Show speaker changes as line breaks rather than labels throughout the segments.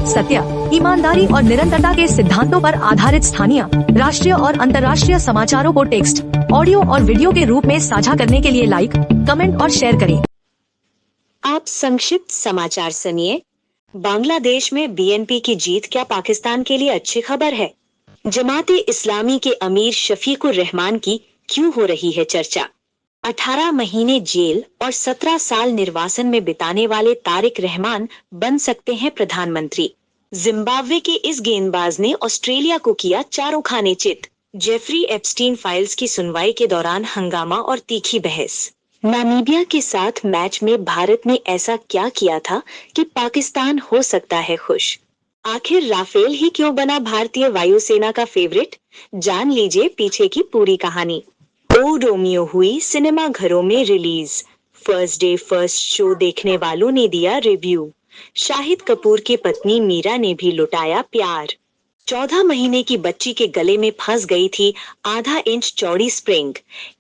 सत्य, ईमानदारी और निरंतरता के सिद्धांतों पर आधारित स्थानीय, राष्ट्रीय और अंतर्राष्ट्रीय समाचारों को टेक्स्ट, ऑडियो और वीडियो के रूप में साझा करने के लिए लाइक, कमेंट और शेयर करें।
आप संक्षिप्त समाचार सुनिए। बांग्लादेश में बीएनपी की जीत क्या पाकिस्तान के लिए अच्छी खबर है? जमाते इस्लामी के अमीर शफीकुर रहमान की क्यों हो रही है चर्चा? 18 महीने जेल और 17 साल निर्वासन में बिताने वाले तारिक रहमान बन सकते हैं प्रधानमंत्री। जिम्बाब्वे के इस गेंदबाज ने ऑस्ट्रेलिया को किया चारों खाने चित। जेफरी एप्स्टीन फाइल्स की सुनवाई के दौरान हंगामा और तीखी बहस। नामीबिया के साथ मैच में भारत ने ऐसा क्या किया था कि पाकिस्तान हो सकता है खुश? आखिर राफेल ही क्यों बना भारतीय वायुसेना का फेवरेट? जान लीजिए पीछे की पूरी कहानी। ओ रोमियो हुई सिनेमा घरों में release. First day first show देखने वालों ने दिया रिव्यू। शाहिद कपूर की पत्नी मीरा ने भी लुटाया प्यार। 14 महीने की बच्ची के गले में फंस गई थी आधा इंच चौड़ी स्प्रिंग।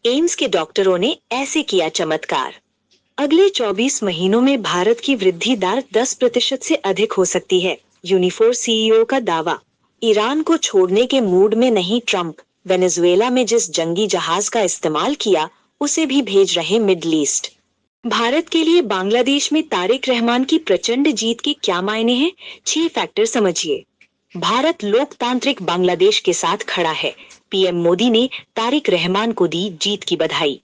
एम्स के डॉक्टरों ने ऐसे किया चमत्कार। अगले 24 महीनों में भारत की वृद्धि दर 10% से अधिक हो सकती है, यूनिफोर सीईओ का दावा। ईरान को छोड़ने के मूड में नहीं ट्रंप। वेनेजुएला में जिस जंगी जहाज का इस्तेमाल किया उसे भी भेज रहे मिडल ईस्ट। भारत के लिए बांग्लादेश में तारिक रहमान की प्रचंड जीत के क्या मायने हैं? 6 फैक्टर समझिए। भारत लोकतांत्रिक बांग्लादेश के साथ खड़ा है। पीएम मोदी ने तारिक रहमान को दी जीत की बधाई।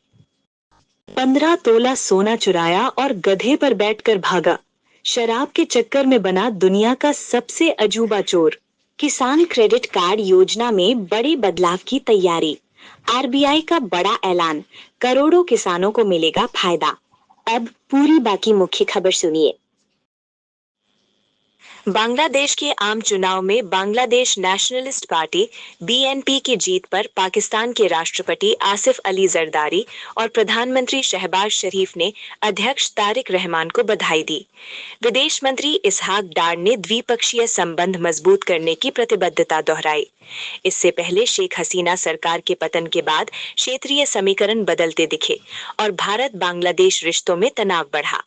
15 तोला सोना चुराया और गधे पर बैठकर भागा। शराब के चक्कर में बना दुनिया का सबसे अजूबा चोर। किसान क्रेडिट कार्ड योजना में बड़े बदलाव की तैयारी। आरबीआई का बड़ा ऐलान, करोड़ों किसानों को मिलेगा फायदा। अब पूरी बाकी मुख्य खबर सुनिए। बांग्लादेश के आम चुनाव में बांग्लादेश नेशनलिस्ट पार्टी बीएनपी की जीत पर पाकिस्तान के राष्ट्रपति आसिफ अली जरदारी और प्रधानमंत्री शहबाज शरीफ ने अध्यक्ष तारिक रहमान को बधाई दी। विदेश मंत्री इसहाक डार ने द्विपक्षीय संबंध मजबूत करने की प्रतिबद्धता दोहराई। इससे पहले शेख हसीना सरकार के पतन के बाद क्षेत्रीय समीकरण बदलते दिखे और भारत बांग्लादेश रिश्तों में तनाव बढ़ा।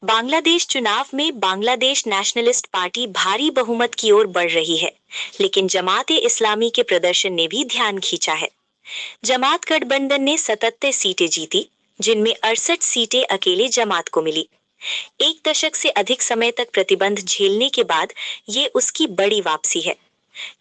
बांग्लादेश चुनाव में बांग्लादेश नेशनलिस्ट पार्टी भारी बहुमत की ओर बढ़ रही है, लेकिन जमाते इस्लामी के प्रदर्शन ने भी ध्यान खींचा है। जमात गठबंधन ने 77 सीटें जीती, जिनमें 68 सीटें अकेले जमात को मिली। 1 दशक से अधिक समय तक प्रतिबंध झेलने के बाद ये उसकी बड़ी वापसी है।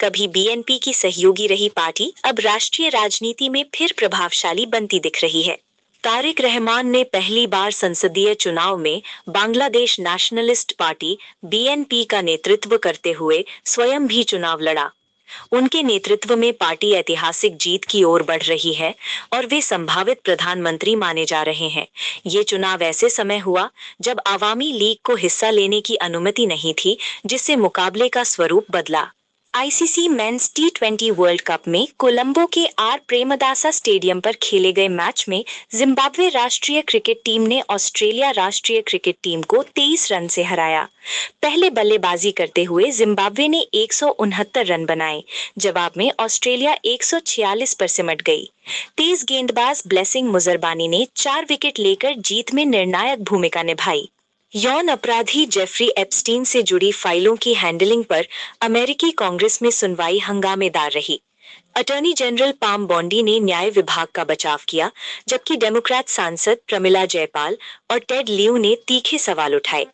कभी बीएनपी की सहयोगी रही पार्टी अब राष्ट्रीय राजनीति में फिर प्रभावशाली बनती दिख रही है। तारिक रहमान ने पहली बार संसदीय चुनाव में बांग्लादेश नेशनलिस्ट पार्टी बीएनपी का नेतृत्व करते हुए स्वयं भी चुनाव लड़ा। उनके नेतृत्व में पार्टी ऐतिहासिक जीत की ओर बढ़ रही है और वे संभावित प्रधानमंत्री माने जा रहे हैं। ये चुनाव ऐसे समय हुआ जब आवामी लीग को हिस्सा लेने की अनुमति नहीं थी, जिससे मुकाबले का स्वरूप बदला। आईसीसी मेंस टी20 वर्ल्ड कप में कोलंबो के आर प्रेमदासा स्टेडियम पर खेले गए मैच में जिम्बाब्वे राष्ट्रीय क्रिकेट टीम ने ऑस्ट्रेलिया राष्ट्रीय क्रिकेट टीम को 23 रन से हराया। पहले बल्लेबाजी करते हुए जिम्बाब्वे ने 169 रन बनाए। जवाब में ऑस्ट्रेलिया 146 पर सिमट गई। तेज गेंदबाज ब्लेसिंग मुजरबानी ने 4 विकेट लेकर जीत में निर्णायक भूमिका निभाई। यौन अपराधी जेफरी एप्स्टीन से जुड़ी फाइलों की हैंडलिंग पर अमेरिकी कांग्रेस में सुनवाई हंगामेदार रही। अटॉर्नी जनरल पाम बॉन्डी ने न्याय विभाग का बचाव किया, जबकि डेमोक्रेट सांसद प्रमिला जयपाल और टेड लियू ने तीखे सवाल उठाए।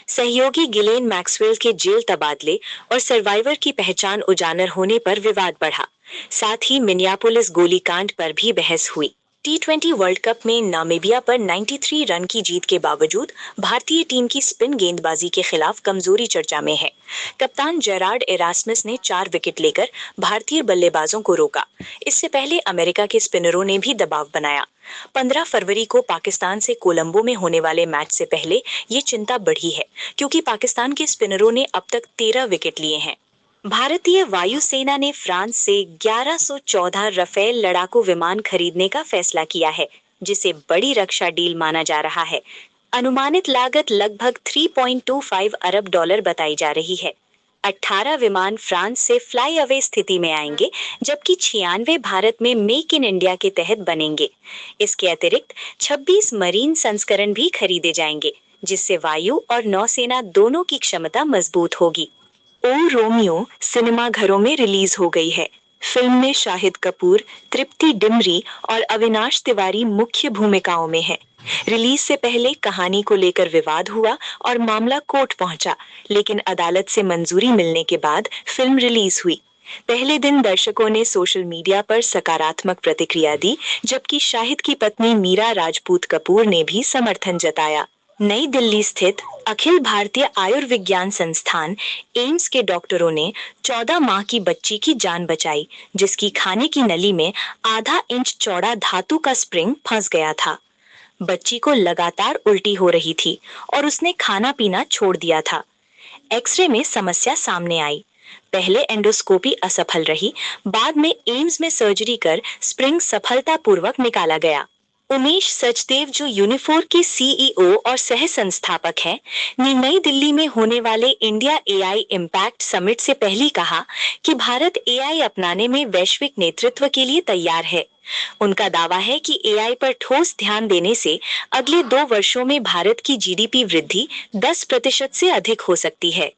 सहयोगी गिलेन मैक्सवेल के जेल तबादले और सर्वाइवर की पहचान उजागर होने पर विवाद बढ़ा। साथ ही मिनियापोलिस गोलीकांड पर भी बहस हुई। टी20 वर्ल्ड कप में नामीबिया पर 93 रन की जीत के बावजूद भारतीय टीम की स्पिन गेंदबाजी के खिलाफ कमजोरी चर्चा में है। कप्तान जेरार्ड एरास्मस ने 4 विकेट लेकर भारतीय बल्लेबाजों को रोका। इससे पहले अमेरिका के स्पिनरों ने भी दबाव बनाया। 15 फरवरी को पाकिस्तान से कोलंबो में होने वाले मैच से पहले ये चिंता बढ़ी है, क्योंकि पाकिस्तान के स्पिनरों ने अब तक 13 विकेट लिए हैं। भारतीय वायुसेना ने फ्रांस से 1114 रफेल लड़ाकू विमान खरीदने का फैसला किया है, जिसे बड़ी रक्षा डील माना जा रहा है। अनुमानित लागत लगभग 3.25 अरब डॉलर बताई जा रही है। 18 विमान फ्रांस से फ्लाई अवे स्थिति में आएंगे, जबकि 96 भारत में मेक इन इंडिया के तहत बनेंगे। इसके अतिरिक्त 26 मरीन संस्करण भी खरीदे जाएंगे, जिससे वायु और नौसेना दोनों की क्षमता मजबूत होगी। ओ रोमियो सिनेमाघरों में रिलीज हो गई है। फिल्म में शाहिद कपूर, तृप्ति डिमरी और अविनाश तिवारी मुख्य भूमिकाओं में हैं। रिलीज से पहले कहानी को लेकर विवाद हुआ और मामला कोर्ट पहुंचा, लेकिन अदालत से मंजूरी मिलने के बाद फिल्म रिलीज हुई। पहले दिन दर्शकों ने सोशल मीडिया पर सकारात्मक प्रतिक्रिया दी, जबकि शाहिद की पत्नी मीरा राजपूत कपूर ने भी समर्थन जताया। नई दिल्ली स्थित अखिल भारतीय आयुर्विज्ञान संस्थान एम्स के डॉक्टरों ने 14 माह की बच्ची की जान बचाई, जिसकी खाने की नली में आधा इंच चौड़ा धातु का स्प्रिंग फंस गया था। बच्ची को लगातार उल्टी हो रही थी और उसने खाना पीना छोड़ दिया था। एक्सरे में समस्या सामने आई। पहले एंडोस्कोपी असफल रही, बाद में एम्स में सर्जरी कर स्प्रिंग सफलतापूर्वक निकाला गया। उमेश सचदेव, जो यूनिफोर के सीईओ और सह संस्थापक हैं, ने नई दिल्ली में होने वाले इंडिया एआई इम्पैक्ट समिट से पहले कहा कि भारत एआई अपनाने में वैश्विक नेतृत्व के लिए तैयार है। उनका दावा है कि एआई पर ठोस ध्यान देने से अगले 2 वर्षों में भारत की जीडीपी वृद्धि 10% से अधिक हो सकती है।